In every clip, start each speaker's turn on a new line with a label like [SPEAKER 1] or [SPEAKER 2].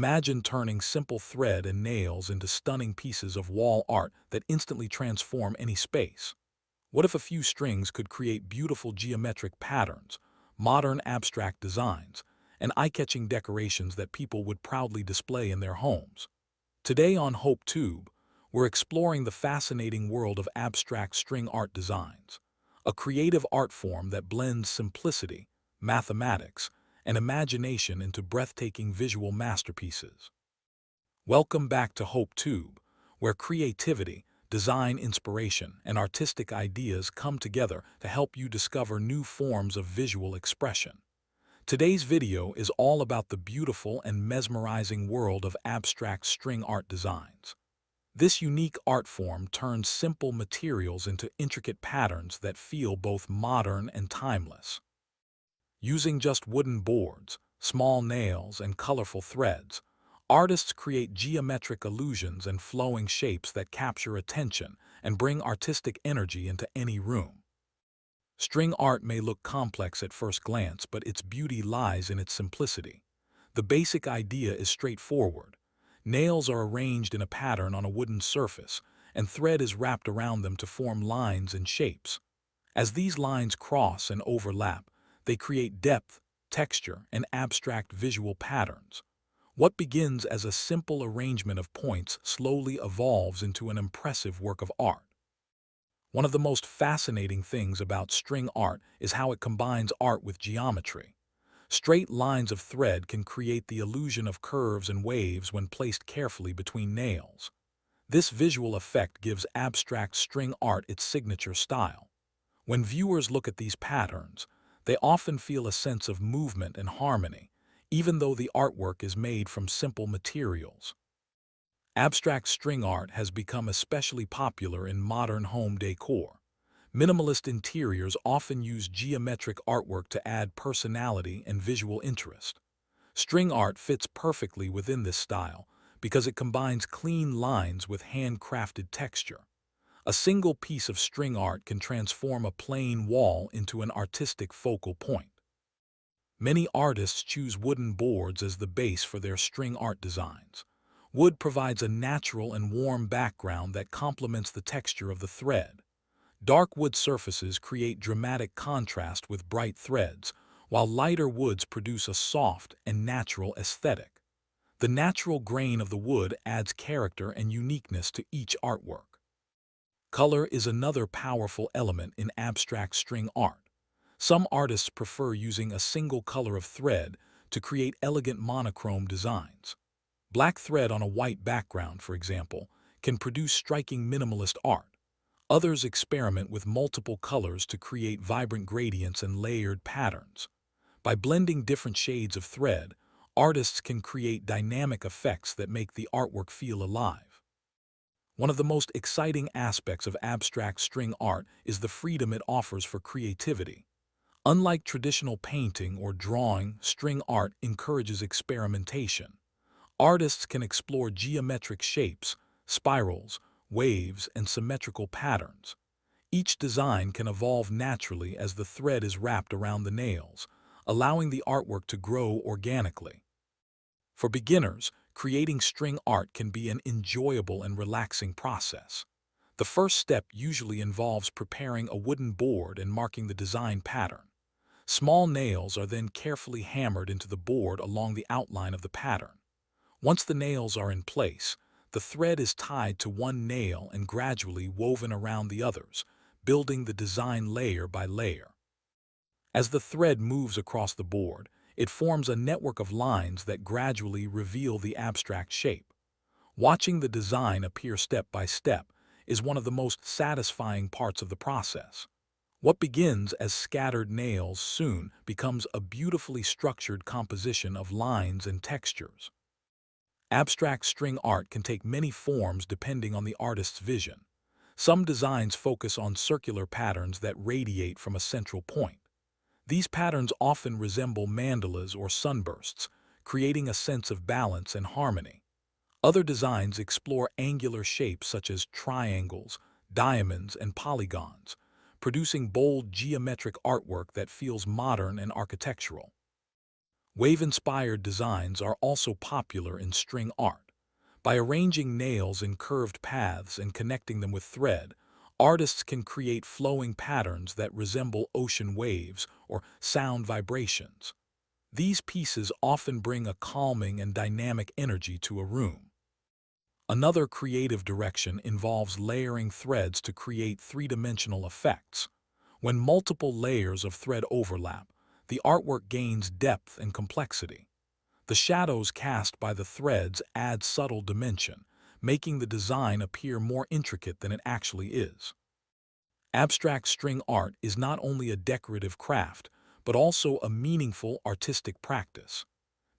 [SPEAKER 1] Imagine turning simple thread and nails into stunning pieces of wall art that instantly transform any space. What if a few strings could create beautiful geometric patterns, modern abstract designs, and eye-catching decorations that people would proudly display in their homes? Today on Hope Tube, we're exploring the fascinating world of abstract string art designs, a creative art form that blends simplicity, mathematics, and imagination into breathtaking visual masterpieces. Welcome back to Hope Tube, where creativity, design inspiration, and artistic ideas come together to help you discover new forms of visual expression. Today's video is all about the beautiful and mesmerizing world of abstract string art designs. This unique art form turns simple materials into intricate patterns that feel both modern and timeless. Using just wooden boards, small nails, and colorful threads, artists create geometric illusions and flowing shapes that capture attention and bring artistic energy into any room. String art may look complex at first glance, but its beauty lies in its simplicity. The basic idea is straightforward. Nails are arranged in a pattern on a wooden surface, and thread is wrapped around them to form lines and shapes. As these lines cross and overlap, they create depth, texture, and abstract visual patterns. What begins as a simple arrangement of points slowly evolves into an impressive work of art. One of the most fascinating things about string art is how it combines art with geometry. Straight lines of thread can create the illusion of curves and waves when placed carefully between nails. This visual effect gives abstract string art its signature style. When viewers look at these patterns, they often feel a sense of movement and harmony, even though the artwork is made from simple materials. Abstract string art has become especially popular in modern home decor. Minimalist interiors often use geometric artwork to add personality and visual interest. String art fits perfectly within this style because it combines clean lines with handcrafted texture. A single piece of string art can transform a plain wall into an artistic focal point. Many artists choose wooden boards as the base for their string art designs. Wood provides a natural and warm background that complements the texture of the thread. Dark wood surfaces create dramatic contrast with bright threads, while lighter woods produce a soft and natural aesthetic. The natural grain of the wood adds character and uniqueness to each artwork. Color is another powerful element in abstract string art. Some artists prefer using a single color of thread to create elegant monochrome designs. Black thread on a white background, for example, can produce striking minimalist art. Others experiment with multiple colors to create vibrant gradients and layered patterns. By blending different shades of thread, artists can create dynamic effects that make the artwork feel alive. One of the most exciting aspects of abstract string art is the freedom it offers for creativity. Unlike traditional painting or drawing, string art encourages experimentation. Artists can explore geometric shapes, spirals, waves, and symmetrical patterns. Each design can evolve naturally as the thread is wrapped around the nails, allowing the artwork to grow organically. For beginners, creating string art can be an enjoyable and relaxing process. The first step usually involves preparing a wooden board and marking the design pattern. Small nails are then carefully hammered into the board along the outline of the pattern. Once the nails are in place, the thread is tied to one nail and gradually woven around the others, building the design layer by layer. As the thread moves across the board, it forms a network of lines that gradually reveal the abstract shape. Watching the design appear step by step is one of the most satisfying parts of the process. What begins as scattered nails soon becomes a beautifully structured composition of lines and textures. Abstract string art can take many forms depending on the artist's vision. Some designs focus on circular patterns that radiate from a central point. These patterns often resemble mandalas or sunbursts, creating a sense of balance and harmony. Other designs explore angular shapes such as triangles, diamonds, and polygons, producing bold geometric artwork that feels modern and architectural. Wave-inspired designs are also popular in string art. By arranging nails in curved paths and connecting them with thread, artists can create flowing patterns that resemble ocean waves or sound vibrations. These pieces often bring a calming and dynamic energy to a room. Another creative direction involves layering threads to create three-dimensional effects. When multiple layers of thread overlap, the artwork gains depth and complexity. The shadows cast by the threads add subtle dimension, making the design appear more intricate than it actually is. Abstract string art is not only a decorative craft, but also a meaningful artistic practice.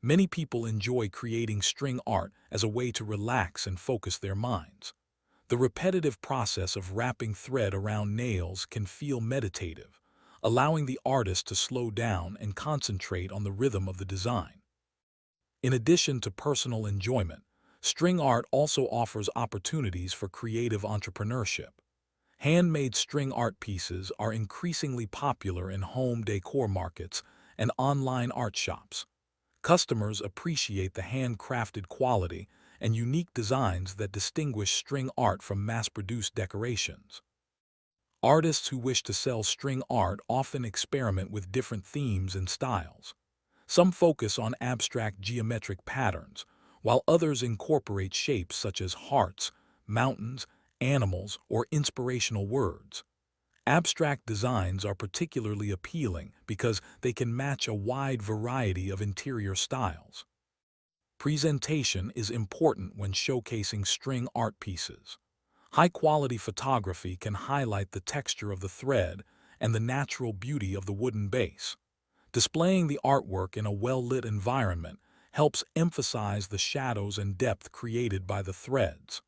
[SPEAKER 1] Many people enjoy creating string art as a way to relax and focus their minds. The repetitive process of wrapping thread around nails can feel meditative, allowing the artist to slow down and concentrate on the rhythm of the design. In addition to personal enjoyment, string art also offers opportunities for creative entrepreneurship. Handmade string art pieces are increasingly popular in home decor markets and online art shops. Customers appreciate the handcrafted quality and unique designs that distinguish string art from mass-produced decorations. Artists who wish to sell string art often experiment with different themes and styles. Some focus on abstract geometric patterns, while others incorporate shapes such as hearts, mountains, animals, or inspirational words. Abstract designs are particularly appealing because they can match a wide variety of interior styles. Presentation is important when showcasing string art pieces. High-quality photography can highlight the texture of the thread and the natural beauty of the wooden base. Displaying the artwork in a well-lit environment helps emphasize the shadows and depth created by the threads.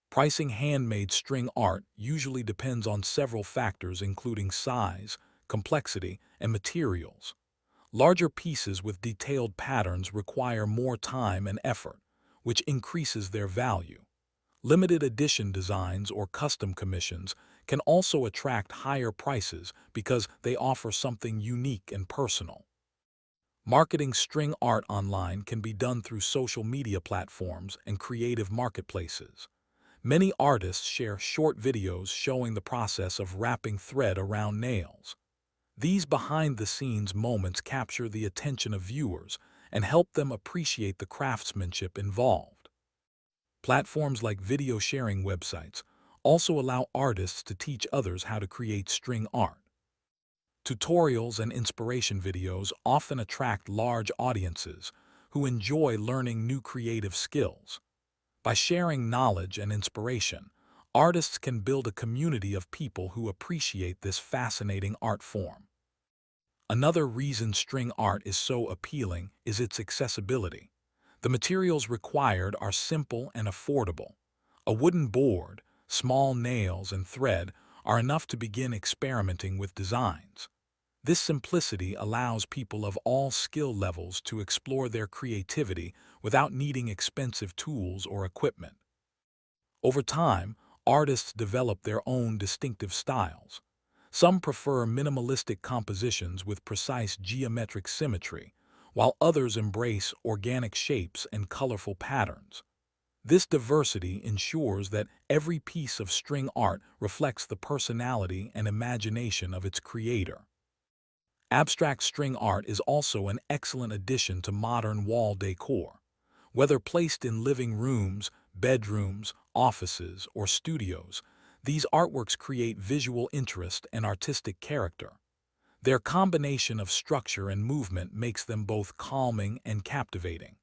[SPEAKER 1] Pricing handmade string art usually depends on several factors including size, complexity, and materials. Larger pieces with detailed patterns require more time and effort, which increases their value. Limited edition designs or custom commissions can also attract higher prices because they offer something unique and personal. Marketing string art online can be done through social media platforms and creative marketplaces. Many artists share short videos showing the process of wrapping thread around nails. These behind-the-scenes moments capture the attention of viewers and help them appreciate the craftsmanship involved. Platforms like video sharing websites also allow artists to teach others how to create string art. Tutorials and inspiration videos often attract large audiences who enjoy learning new creative skills. By sharing knowledge and inspiration, artists can build a community of people who appreciate this fascinating art form. Another reason string art is so appealing is its accessibility. The materials required are simple and affordable. A wooden board, small nails, and thread are enough to begin experimenting with designs. This simplicity allows people of all skill levels to explore their creativity without needing expensive tools or equipment. Over time, artists develop their own distinctive styles. Some prefer minimalistic compositions with precise geometric symmetry, while others embrace organic shapes and colorful patterns. This diversity ensures that every piece of string art reflects the personality and imagination of its creator. Abstract string art is also an excellent addition to modern wall decor. Whether placed in living rooms, bedrooms, offices, or studios, these artworks create visual interest and artistic character. Their combination of structure and movement makes them both calming and captivating.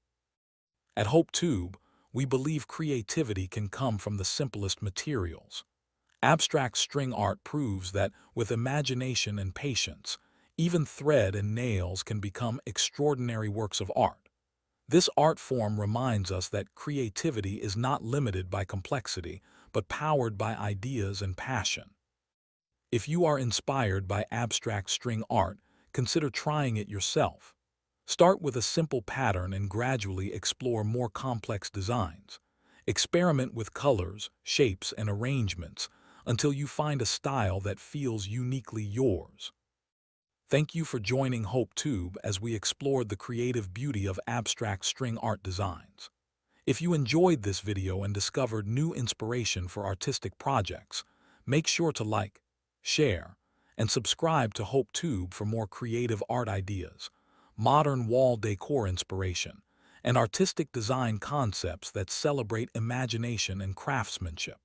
[SPEAKER 1] At Hope Tube, we believe creativity can come from the simplest materials. Abstract string art proves that with imagination and patience, even thread and nails can become extraordinary works of art. This art form reminds us that creativity is not limited by complexity, but powered by ideas and passion. If you are inspired by abstract string art, consider trying it yourself. Start with a simple pattern and gradually explore more complex designs. Experiment with colors, shapes, and arrangements until you find a style that feels uniquely yours. Thank you for joining HopeTube as we explored the creative beauty of abstract string art designs. If you enjoyed this video and discovered new inspiration for artistic projects, make sure to like, share, and subscribe to HopeTube for more creative art ideas, modern wall decor inspiration, and artistic design concepts that celebrate imagination and craftsmanship.